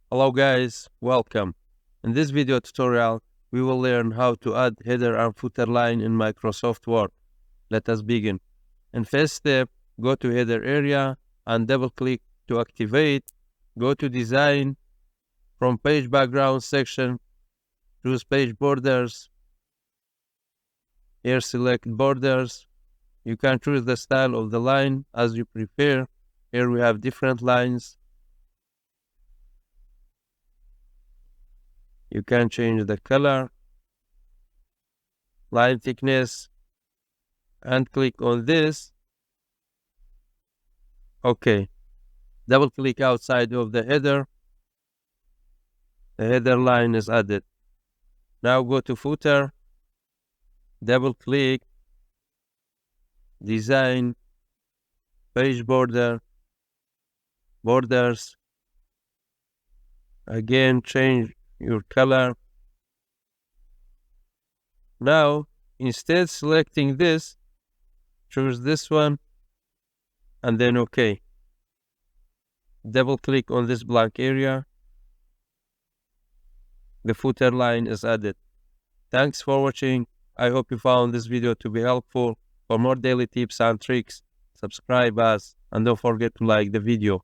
Hello guys, welcome. In this video tutorial, we will learn how to add header and footer line in Microsoft Word. Let us begin. In first step, go to header area and double click to activate. Go to design. From page background section, choose page borders. Here select borders. You can choose the style of the line as you prefer. Here we have different lines. You can change the color, line thickness, and click on this. Okay. Double click outside of the header. The header line is added. Now go to footer. Double click. Design. Page border. Borders. Again, change your color. Now, instead selecting this, choose this one, and then OK. Double click on this blank area. The footer line is added. Thanks for watching. I hope you found this video to be helpful. For more daily tips and tricks, subscribe us and don't forget to like the video.